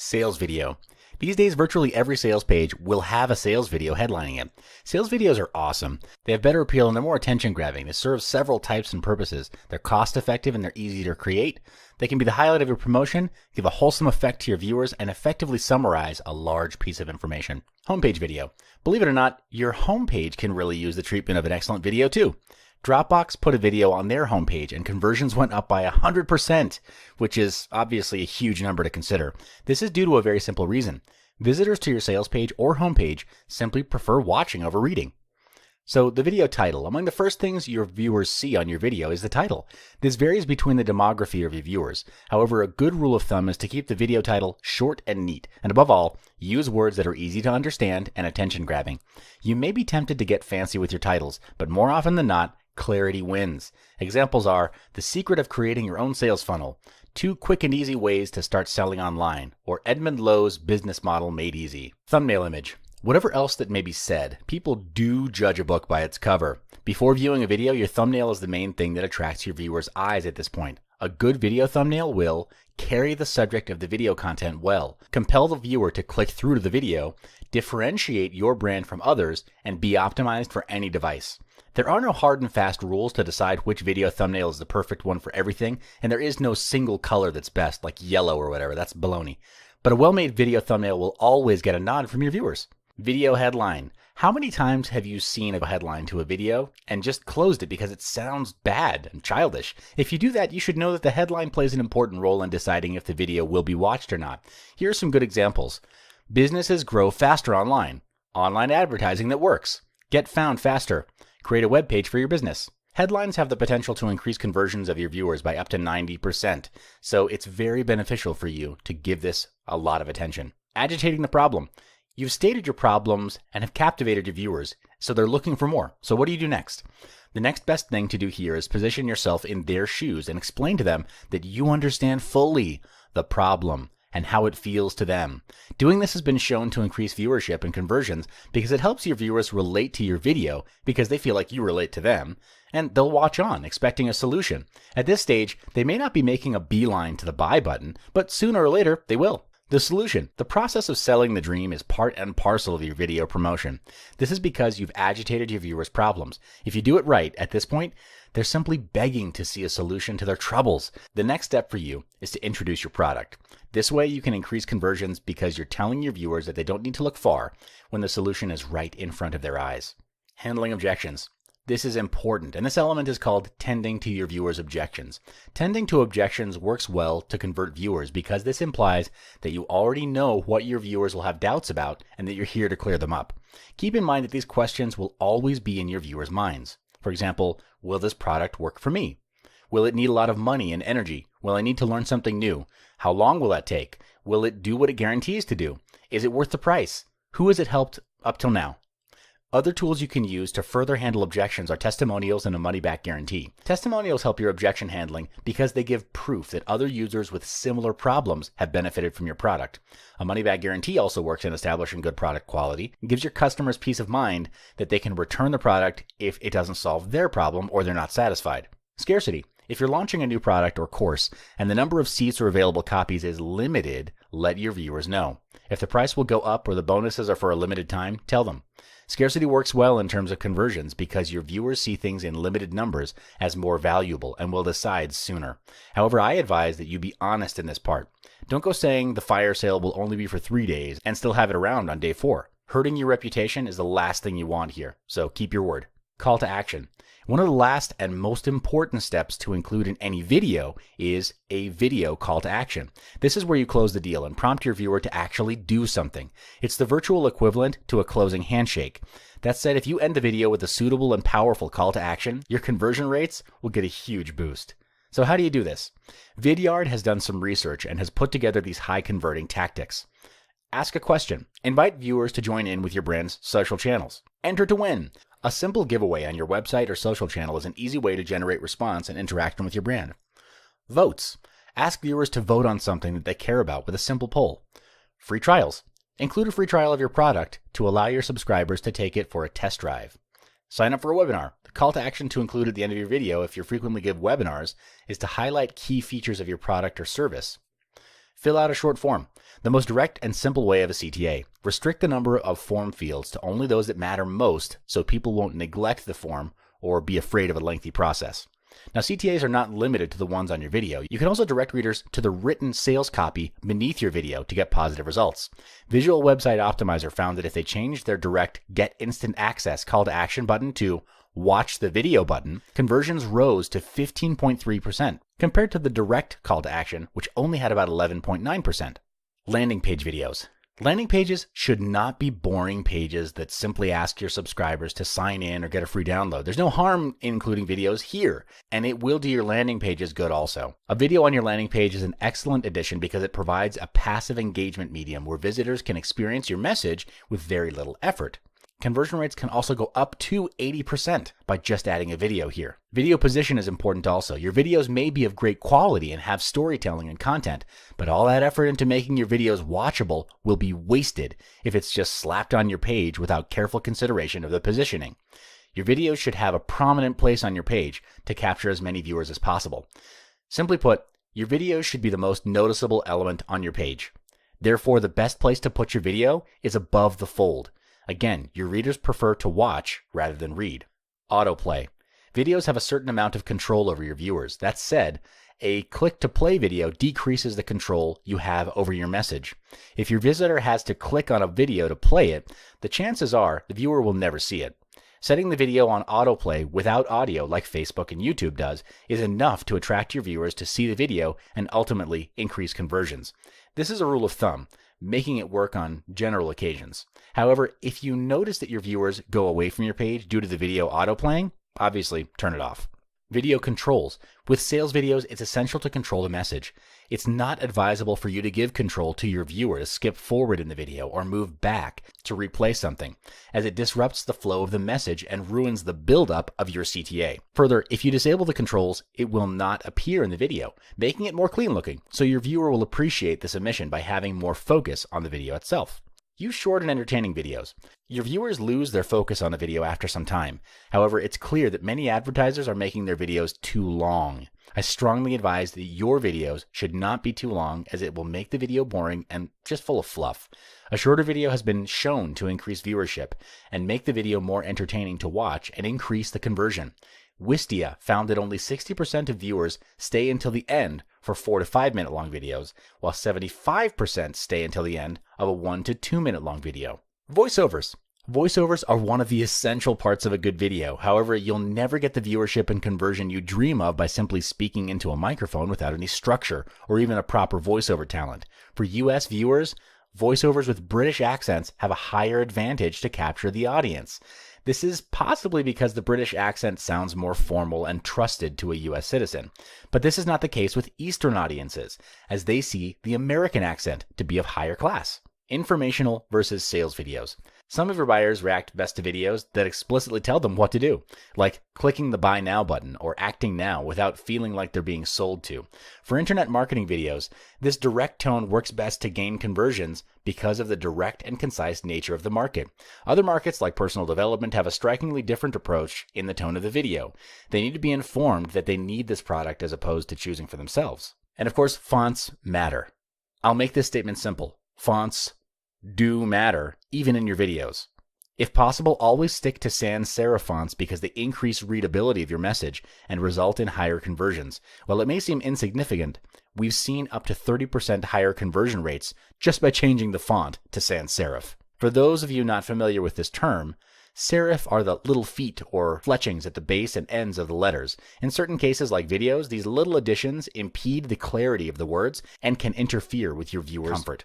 Sales video. These days, virtually every sales page will have a sales video headlining it. Sales videos are awesome. They have better appeal and they're more attention-grabbing. They serve several types and purposes. They're cost-effective and they're easy to create. They can be the highlight of your promotion, give a wholesome effect to your viewers, and effectively summarize a large piece of information. Homepage video. Believe it or not, your homepage can really use the treatment of an excellent video too. Dropbox put a video on their homepage and conversions went up by 100%, which is obviously a huge number to consider. This is due to a very simple reason. Visitors to your sales page or homepage simply prefer watching over reading. So the video title. Among the first things your viewers see on your video is the title. This varies between the demography of your viewers. However, a good rule of thumb is to keep the video title short and neat. And above all, use words that are easy to understand and attention-grabbing. You may be tempted to get fancy with your titles, but more often than not, clarity wins. Examples are The Secret of Creating Your Own Sales Funnel, 2 Quick and Easy Ways to Start Selling Online, or Edmund Lowe's Business Model Made Easy. Thumbnail image. Whatever else that may be said, people do judge a book by its cover. Before viewing a video, your thumbnail is the main thing that attracts your viewers' eyes at this point. A good video thumbnail will carry the subject of the video content well, compel the viewer to click through to the video, differentiate your brand from others, and be optimized for any device. There are no hard and fast rules to decide which video thumbnail is the perfect one for everything, and there is no single color that's best, like yellow or whatever. That's baloney. But a well-made video thumbnail will always get a nod from your viewers. Video headline. How many times have you seen a headline to a video and just closed it because it sounds bad and childish? If you do that, you should know that the headline plays an important role in deciding if the video will be watched or not. Here are some good examples. Businesses grow faster online. Online advertising that works. Get found faster. Create a web page for your business. Headlines have the potential to increase conversions of your viewers by up to 90%, so it's very beneficial for you to give this a lot of attention. Agitating the problem. You've stated your problems and have captivated your viewers, so they're looking for more. So what do you do next? The next best thing to do here is position yourself in their shoes and explain to them that you understand fully the problem and how it feels to them. Doing this has been shown to increase viewership and conversions because it helps your viewers relate to your video because they feel like you relate to them, and they'll watch on, expecting a solution. At this stage, they may not be making a beeline to the buy button, but sooner or later, they will. The solution. The process of selling the dream is part and parcel of your video promotion. This is because you've agitated your viewers' problems. If you do it right, at this point, they're simply begging to see a solution to their troubles. The next step for you is to introduce your product. This way you can increase conversions because you're telling your viewers that they don't need to look far when the solution is right in front of their eyes. Handling objections. This is important, and this element is called tending to your viewers' objections. Tending to objections works well to convert viewers because this implies that you already know what your viewers will have doubts about and that you're here to clear them up. Keep in mind that these questions will always be in your viewers' minds. For example, will this product work for me? Will it need a lot of money and energy? Will I need to learn something new? How long will that take? Will it do what it guarantees to do? Is it worth the price? Who has it helped up till now? Other tools you can use to further handle objections are testimonials and a money-back guarantee. Testimonials help your objection handling because they give proof that other users with similar problems have benefited from your product. A money-back guarantee also works in establishing good product quality. It gives your customers peace of mind that they can return the product if it doesn't solve their problem or they're not satisfied. Scarcity. If you're launching a new product or course and the number of seats or available copies is limited, let your viewers know. If the price will go up or the bonuses are for a limited time, tell them. Scarcity works well in terms of conversions because your viewers see things in limited numbers as more valuable and will decide sooner. However, I advise that you be honest in this part. Don't go saying the fire sale will only be for 3 days and still have it around on day 4. Hurting your reputation is the last thing you want here, so keep your word. Call to action. One of the last and most important steps to include in any video is a video call to action. This is where you close the deal and prompt your viewer to actually do something. It's the virtual equivalent to a closing handshake. That said, if you end the video with a suitable and powerful call to action, your conversion rates will get a huge boost. So how do you do this? Vidyard has done some research and has put together these high converting tactics. Ask a question. Invite viewers to join in with your brand's social channels. Enter to win. A simple giveaway on your website or social channel is an easy way to generate response and interaction with your brand. Votes. Ask viewers to vote on something that they care about with a simple poll. Free trials. Include a free trial of your product to allow your subscribers to take it for a test drive. Sign up for a webinar. The call to action to include at the end of your video if you frequently give webinars is to highlight key features of your product or service. Fill out a short form. The most direct and simple way of a CTA. Restrict the number of form fields to only those that matter most so people won't neglect the form or be afraid of a lengthy process. Now, CTAs are not limited to the ones on your video. You can also direct readers to the written sales copy beneath your video to get positive results. Visual Website Optimizer found that if they changed their direct Get Instant Access call to action button to Watch the Video button, conversions rose to 15.3% compared to the direct call to action, which only had about 11.9%. Landing page videos. Landing pages should not be boring pages that simply ask your subscribers to sign in or get a free download. There's no harm in including videos here, and it will do your landing pages good also. A video on your landing page is an excellent addition because it provides a passive engagement medium where visitors can experience your message with very little effort. Conversion rates can also go up to 80% by just adding a video here. Video position is important also. Your videos may be of great quality and have storytelling and content, but all that effort into making your videos watchable will be wasted if it's just slapped on your page without careful consideration of the positioning. Your videos should have a prominent place on your page to capture as many viewers as possible. Simply put, your videos should be the most noticeable element on your page. Therefore, the best place to put your video is above the fold. Again, your readers prefer to watch rather than read. Autoplay. Videos have a certain amount of control over your viewers. That said, a click-to-play video decreases the control you have over your message. If your visitor has to click on a video to play it, the chances are the viewer will never see it. Setting the video on autoplay without audio, like Facebook and YouTube does, is enough to attract your viewers to see the video and ultimately increase conversions. This is a rule of thumb, making it work on general occasions. However, if you notice that your viewers go away from your page due to the video autoplaying, obviously turn it off. Video controls. With sales videos, it's essential to control the message. It's not advisable for you to give control to your viewer to skip forward in the video or move back to replay something, as it disrupts the flow of the message and ruins the buildup of your CTA. Further, if you disable the controls, it will not appear in the video, making it more clean looking, so your viewer will appreciate this omission by having more focus on the video itself. Use short and entertaining videos. Your viewers lose their focus on the video after some time. However, it's clear that many advertisers are making their videos too long. I strongly advise that your videos should not be too long, as it will make the video boring and just full of fluff. A shorter video has been shown to increase viewership and make the video more entertaining to watch and increase the conversion. Wistia found that only 60% of viewers stay until the end for 4 to 5 minute long videos, while 75% stay until the end of a 1 to 2 minute long video. Voiceovers. Voiceovers are one of the essential parts of a good video. However, you'll never get the viewership and conversion you dream of by simply speaking into a microphone without any structure or even a proper voiceover talent. For US viewers, voiceovers with British accents have a higher advantage to capture the audience. This is possibly because the British accent sounds more formal and trusted to a US citizen. But this is not the case with Eastern audiences, as they see the American accent to be of higher class. Informational versus sales videos. Some of your buyers react best to videos that explicitly tell them what to do, like clicking the Buy Now button or acting now without feeling like they're being sold to. For internet marketing videos, this direct tone works best to gain conversions because of the direct and concise nature of the market. Other markets, like personal development, have a strikingly different approach in the tone of the video. They need to be informed that they need this product as opposed to choosing for themselves. And of course, fonts matter. I'll make this statement simple. Fonts do matter, even in your videos. If possible, always stick to sans serif fonts because they increase readability of your message and result in higher conversions. While it may seem insignificant, we've seen up to 30% higher conversion rates just by changing the font to sans serif. For those of you not familiar with this term, serif are the little feet or fletchings at the base and ends of the letters. In certain cases like videos, these little additions impede the clarity of the words and can interfere with your viewer's comfort.